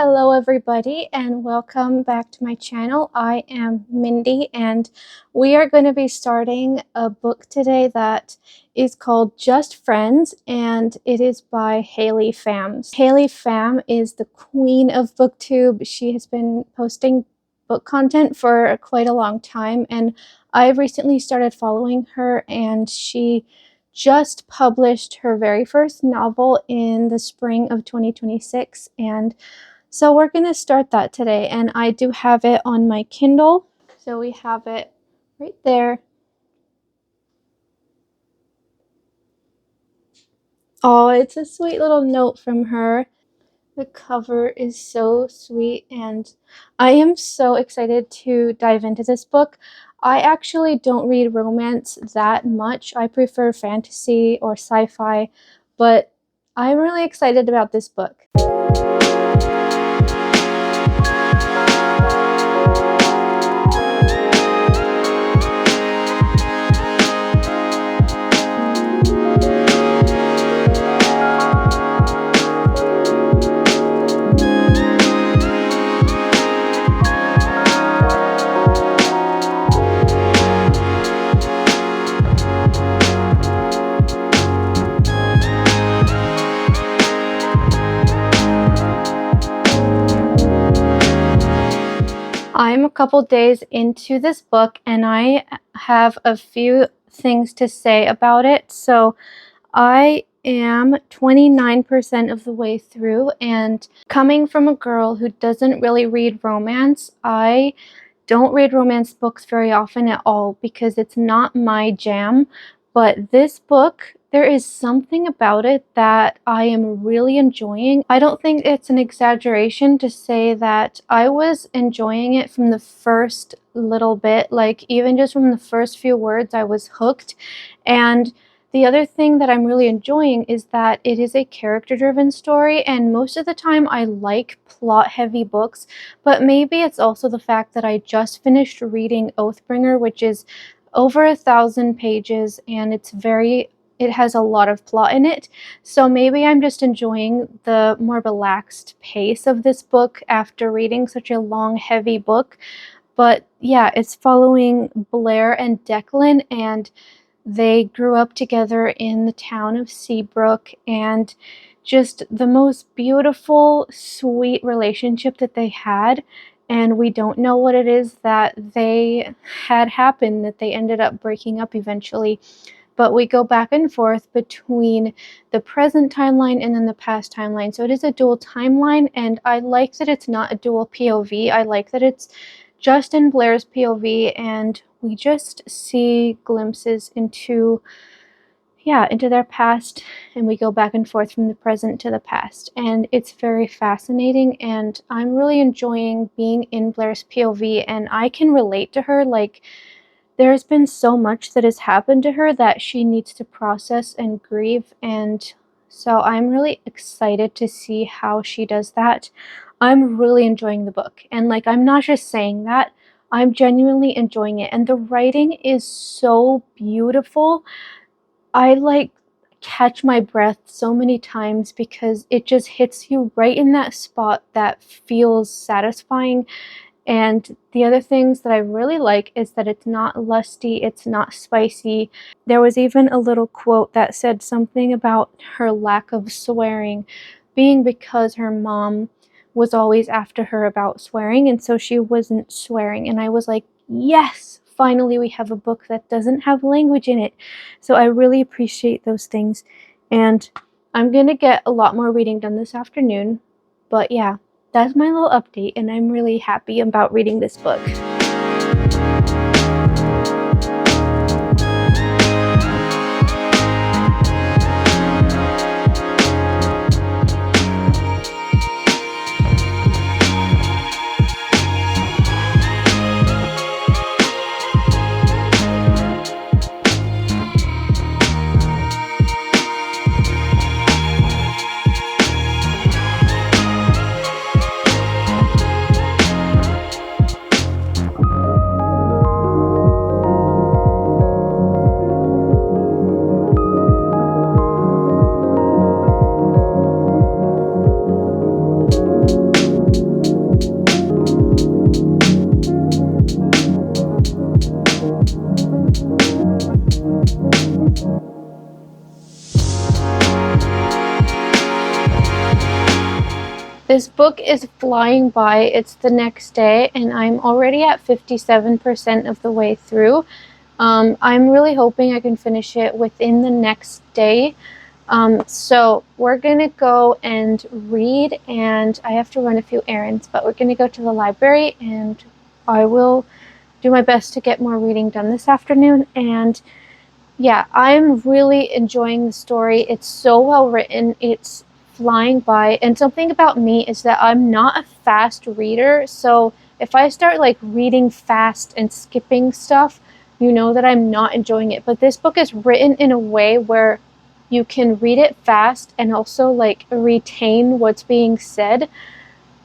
Hello everybody and welcome back to my channel. I am Mindy and we are going to be starting a book today that is called Just Friends, and it is by Haley Pham. Haley Pham is the queen of booktube. She has been posting book content for quite a long time, and I recently started following her, and she just published her very first novel in the spring of 2026, and so we're going to start that today, and I do have it on my Kindle. So we have it right there. Oh, it's a sweet little note from her. The cover is so sweet, and I am so excited to dive into this book. I actually don't read romance that much. I prefer fantasy or sci-fi, but I'm really excited about this book. I'm a couple days into this book and I have a few things to say about it. So I am 29% of the way through, and coming from a girl who doesn't really read romance, I don't read romance books very often at all because it's not my jam. But this book, there is something about it that I am really enjoying. I don't think it's an exaggeration to say that I was enjoying it from the first little bit, like even just from the first few words, I was hooked. And the other thing that I'm really enjoying is that it is a character-driven story, and most of the time I like plot-heavy books, but maybe it's also the fact that I just finished reading Oathbringer, which is over 1,000 pages, and it has a lot of plot in it. So maybe I'm just enjoying the more relaxed pace of this book after reading such a long, heavy book. But yeah, it's following Blair and Declan, and they grew up together in the town of Seabrook, and just the most beautiful, sweet relationship that they had. And we don't know what it is that they had happen, that they ended up breaking up eventually. But we go back and forth between the present timeline and then the past timeline. So it is a dual timeline, and I like that it's not a dual POV. I like that it's just in Blair's POV, and we just see glimpses into their past, and we go back and forth from the present to the past, and it's very fascinating, and I'm really enjoying being in Blair's POV, and I can relate to her. Like, there's been so much that has happened to her that she needs to process and grieve, and so I'm really excited to see how she does that. I'm really enjoying the book, and like, I'm not just saying that, I'm genuinely enjoying it, and the writing is so beautiful. I like catch my breath so many times because it just hits you right in that spot that feels satisfying. And the other things that I really like is that it's not lusty, it's not spicy. There was even a little quote that said something about her lack of swearing being because her mom was always after her about swearing, and so she wasn't swearing. And I was like, yes, finally we have a book that doesn't have language in it. So I really appreciate those things. And I'm gonna get a lot more reading done this afternoon. But yeah, that's my little update, and I'm really happy about reading this book. This book is flying by. It's the next day, and I'm already at 57% of the way through. I'm really hoping I can finish it within the next day. So we're gonna go and read, and I have to run a few errands, but we're gonna go to the library, and I will do my best to get more reading done this afternoon. And yeah, I'm really enjoying the story. It's so well written. It's flying by. And something about me is that I'm not a fast reader. So if I start like reading fast and skipping stuff, you know that I'm not enjoying it. But this book is written in a way where you can read it fast and also like retain what's being said.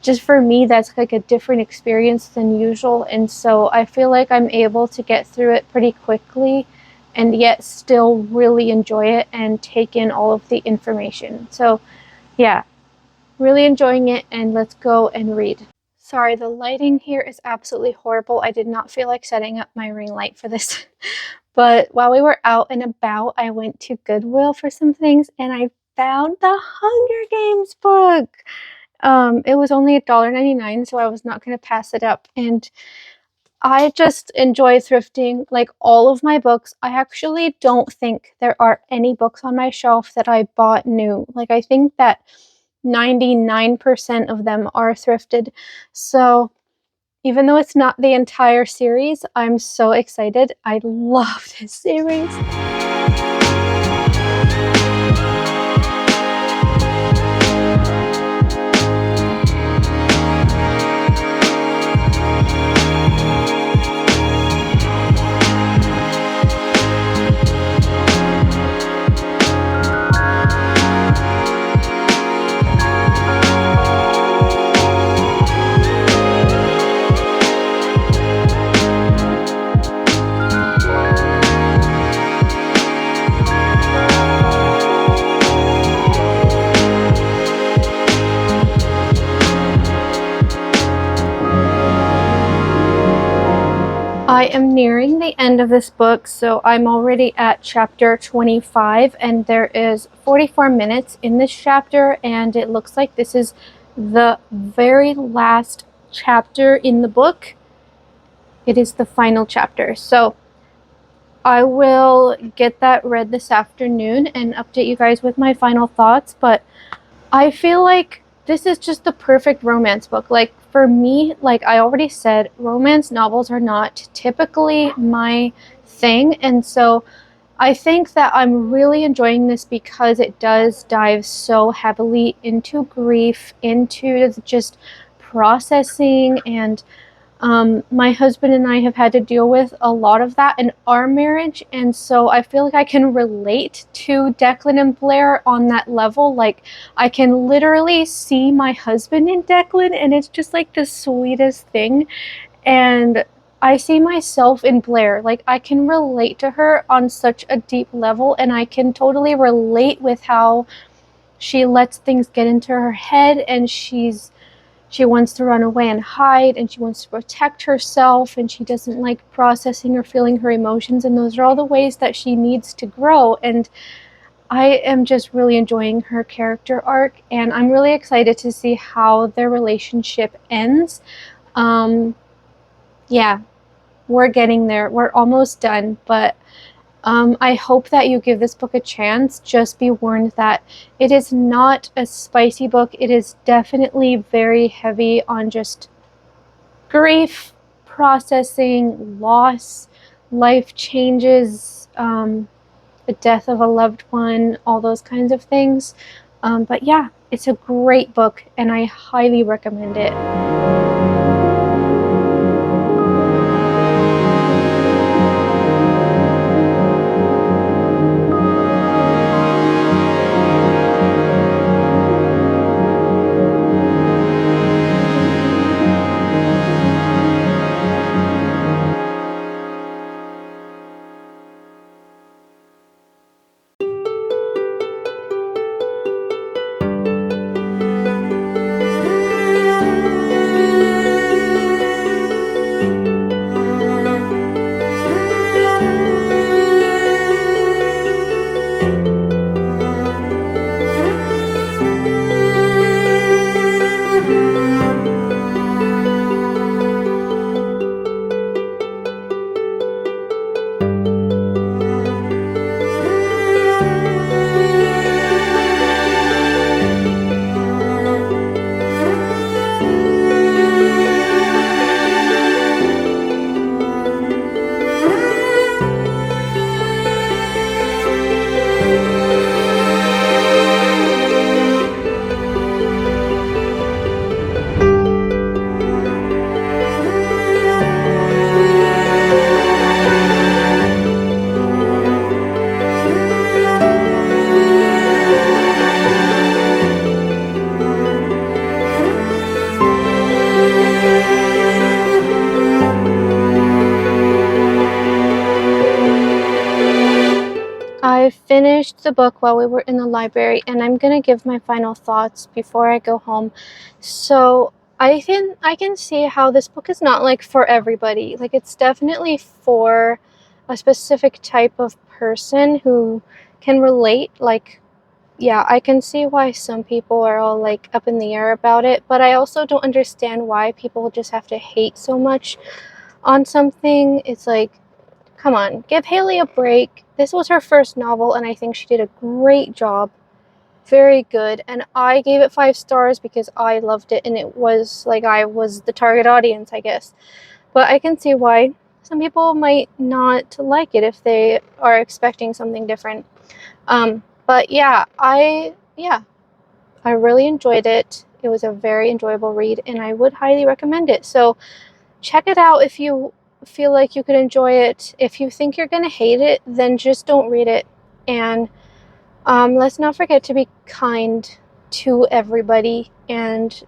Just for me, that's like a different experience than usual. And so I feel like I'm able to get through it pretty quickly and yet still really enjoy it and take in all of the information. So yeah, really enjoying it, and let's go and read. Sorry, the lighting here is absolutely horrible. I did not feel like setting up my ring light for this. But while we were out and about, I went to Goodwill for some things, and I found the Hunger Games book. It was only $1.99, so I was not going to pass it up. And I just enjoy thrifting. Like all of my books, I actually don't think there are any books on my shelf that I bought new. Like I think that 99% of them are thrifted. So even though it's not the entire series, I'm so excited. I love this series. I am nearing the end of this book, so I'm already at chapter 25, and there is 44 minutes in this chapter, and it looks like this is the very last chapter in the book. It is the final chapter, so I will get that read this afternoon and update you guys with my final thoughts. But I feel like this is just the perfect romance book. Like for me, like I already said, romance novels are not typically my thing. And so I think that I'm really enjoying this because it does dive so heavily into grief, into just processing, and my husband and I have had to deal with a lot of that in our marriage, and so I feel like I can relate to Declan and Blair on that level. Like, I can literally see my husband in Declan, and it's just like the sweetest thing. And I see myself in Blair. Like, I can relate to her on such a deep level, and I can totally relate with how she lets things get into her head, and she wants to run away and hide, and she wants to protect herself, and she doesn't like processing or feeling her emotions, and those are all the ways that she needs to grow. And I am just really enjoying her character arc, and I'm really excited to see how their relationship ends. Yeah, we're getting there. We're almost done, but I hope that you give this book a chance. Just be warned that it is not a spicy book. It is definitely very heavy on just grief, processing, loss, life changes, the death of a loved one, all those kinds of things. But yeah, it's a great book, and I highly recommend it. finished the book while we were in the library, and I'm gonna give my final thoughts before I go home. So I can see how this book is not like for everybody. Like, it's definitely for a specific type of person who can relate. Like, yeah, I can see why some people are all like up in the air about it, but I also don't understand why people just have to hate so much on something. It's like, come on, give Haley a break. This was her first novel, and I think she did a great job. Very good. And I gave it 5 stars because I loved it, and it was like I was the target audience, I guess. But I can see why some people might not like it if they are expecting something different. But yeah, I really enjoyed it. It was a very enjoyable read, and I would highly recommend it. So check it out if you feel like you could enjoy it. If you think you're going to hate it, then just don't read it. And let's not forget to be kind to everybody. And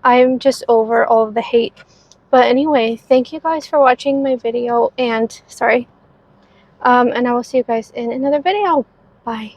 I'm just over all of the hate. But anyway, thank you guys for watching my video. And sorry. And I will see you guys in another video. Bye.